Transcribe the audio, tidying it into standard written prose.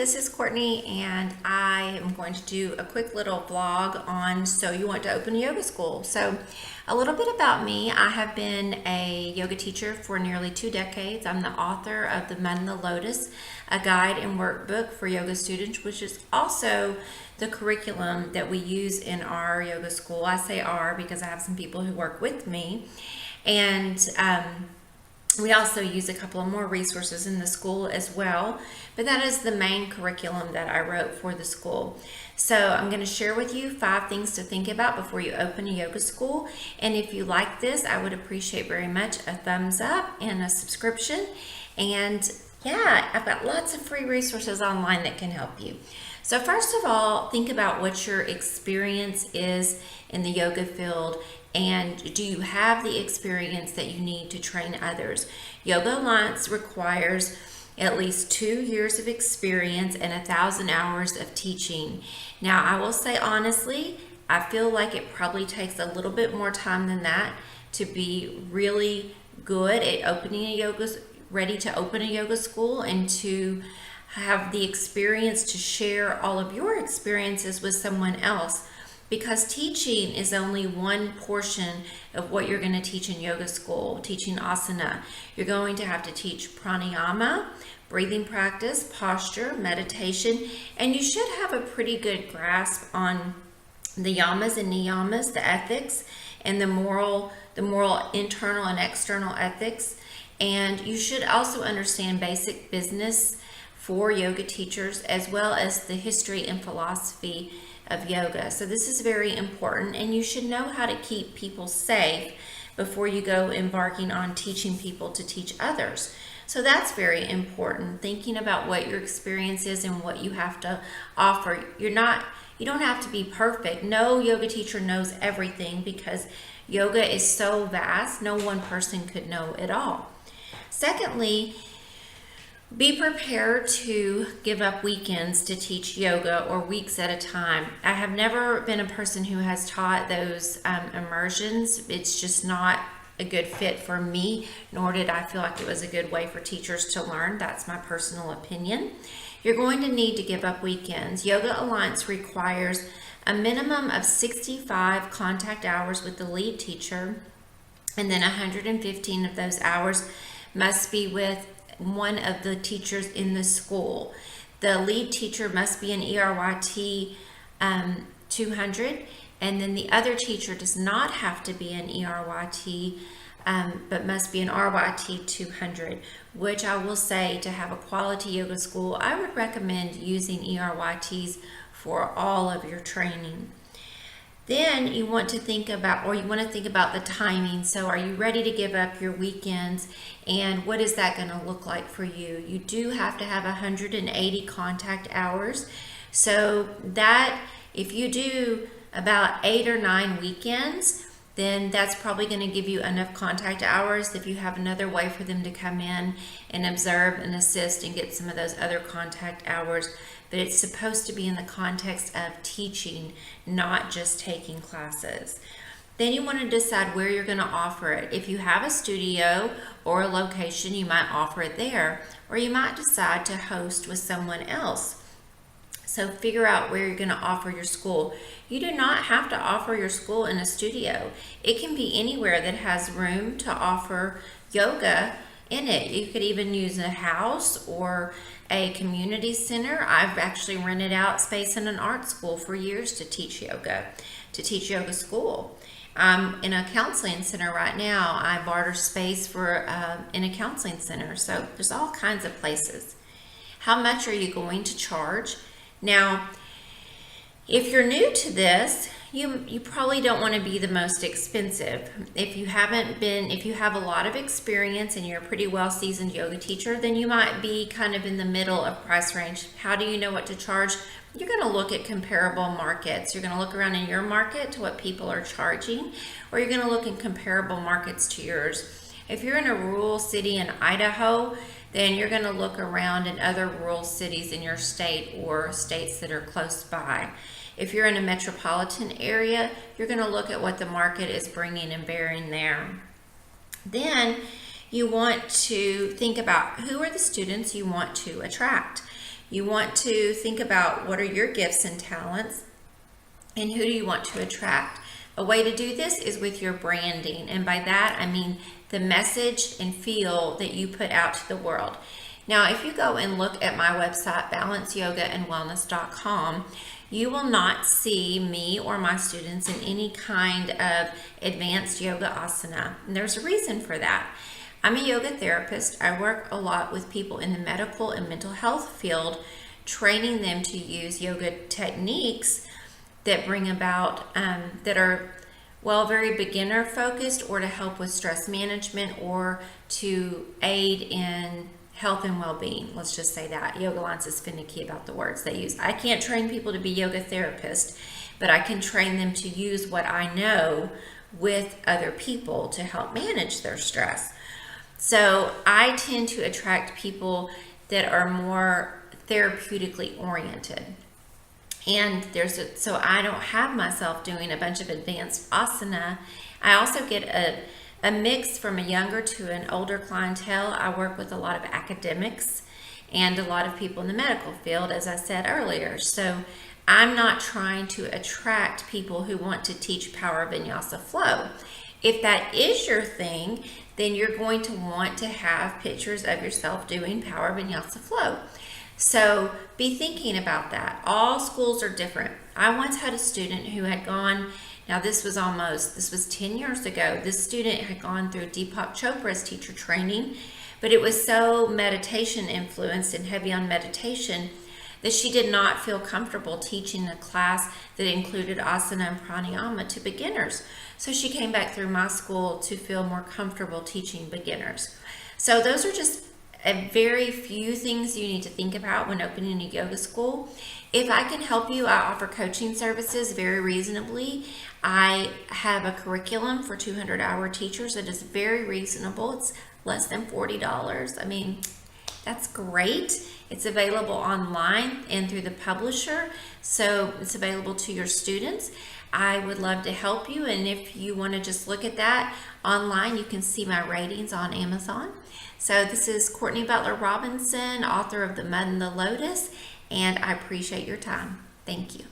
this is Courtney, and I am going to do a quick little vlog on So You Want to Open a Yoga School. So a little bit about me. I have been a yoga teacher for nearly 2 decades. I'm the author of The Mud and the Lotus, a guide and workbook for yoga students, which is also the curriculum that we use in our yoga school. I say our because I have some people who work with me. And we also use a couple of more resources in the school as well, but that is the main curriculum that I wrote for the school. So I'm going to share with you 5 things to think about before you open a yoga school. And if you like this, I would appreciate very much a thumbs up and a subscription. And yeah, I've got lots of free resources online that can help you. So first of all, think about what your experience is in the yoga field, and do you have the experience that you need to train others? Yoga Alliance requires at least 2 years of experience and 1,000 hours of teaching. Now, I will say honestly, I feel like it probably takes a little bit more time than that to be really good at ready to open a yoga school and to have the experience to share all of your experiences with someone else. Because teaching is only one portion of what you're going to teach in yoga school, teaching asana. You're going to have to teach pranayama, breathing practice, posture, meditation, and you should have a pretty good grasp on the yamas and niyamas, the ethics, and the moral internal and external ethics. And you should also understand basic business for yoga teachers, as well as the history and philosophy of yoga. So this is very important, and you should know how to keep people safe before you go embarking on teaching people to teach others. So that's very important, thinking about what your experience is and what you have to offer. You don't have to be perfect. No yoga teacher knows everything because yoga is so vast, no one person could know it all. Secondly, be prepared to give up weekends to teach yoga, or weeks at a time. I have never been a person who has taught those immersions. It's just not a good fit for me, nor did I feel like it was a good way for teachers to learn. That's my personal opinion. You're going to need to give up weekends. Yoga Alliance requires a minimum of 65 contact hours with the lead teacher, and then 115 of those hours must be with one of the teachers in the school. The lead teacher must be an ERYT 200, and then the other teacher does not have to be an ERYT, but must be an RYT 200, which I will say, to have a quality yoga school, I would recommend using ERYTs for all of your training. Then you want to think about the timing. So are you ready to give up your weekends, and what is that going to look like for you? You do have to have 180 contact hours. So that if you do about 8 or 9 weekends, then that's probably going to give you enough contact hours if you have another way for them to come in and observe and assist and get some of those other contact hours. But it's supposed to be in the context of teaching, not just taking classes. Then you want to decide where you're going to offer it. If you have a studio or a location, you might offer it there, or you might decide to host with someone else. So figure out where you're going to offer your school. You do not have to offer your school in a studio. It can be anywhere that has room to offer yoga in it. You could even use a house or a community center. I've actually rented out space in an art school for years to teach yoga school. In a counseling center right now. I barter space in a counseling center. So there's all kinds of places. How much are you going to charge? Now, if you're new to this, you probably don't want to be the most expensive. If you have a lot of experience and you're a pretty well seasoned yoga teacher, then you might be kind of in the middle of price range. How do you know what to charge? You're going to look at comparable markets. You're going to look around in your market to what people are charging, or you're going to look in comparable markets to yours. If you're in a rural city in Idaho, then you're going to look around in other rural cities in your state or states that are close by. If you're in a metropolitan area, you're going to look at what the market is bringing and bearing there. Then you want to think about who are the students you want to attract. You want to think about what are your gifts and talents and who do you want to attract. A way to do this is with your branding, and by that I mean the message and feel that you put out to the world. Now, if you go and look at my website, balanceyogaandwellness.com, you will not see me or my students in any kind of advanced yoga asana. And there's a reason for that. I'm a yoga therapist. I work a lot with people in the medical and mental health field, training them to use yoga techniques that bring about, that are, well, very beginner focused, or to help with stress management, or to aid in health and well-being. Let's just say that. Yoga Alliance is finicky about the words they use. I can't train people to be yoga therapists, but I can train them to use what I know with other people to help manage their stress. So I tend to attract people that are more therapeutically oriented. And so I don't have myself doing a bunch of advanced asana. I also get a mix from a younger to an older clientele. I work with a lot of academics and a lot of people in the medical field, as I said earlier. So I'm not trying to attract people who want to teach Power Vinyasa Flow. If that is your thing, then you're going to want to have pictures of yourself doing Power Vinyasa Flow. So be thinking about that. All schools are different. I once had a student who had gone, now this was 10 years ago. This student had gone through Deepak Chopra's teacher training, but it was so meditation influenced and heavy on meditation that she did not feel comfortable teaching a class that included asana and pranayama to beginners. So she came back through my school to feel more comfortable teaching beginners. So those are just a very few things you need to think about when opening a yoga school. If I can help you, I offer coaching services very reasonably. I have a curriculum for 200-hour teachers that is very reasonable. It's less than $40. I mean, that's great. It's available online and through the publisher, so it's available to your students. I would love to help you, and if you want to just look at that online, you can see my ratings on Amazon. So this is Courtney Butler Robinson, author of The Mud and the Lotus, and I appreciate your time. Thank you.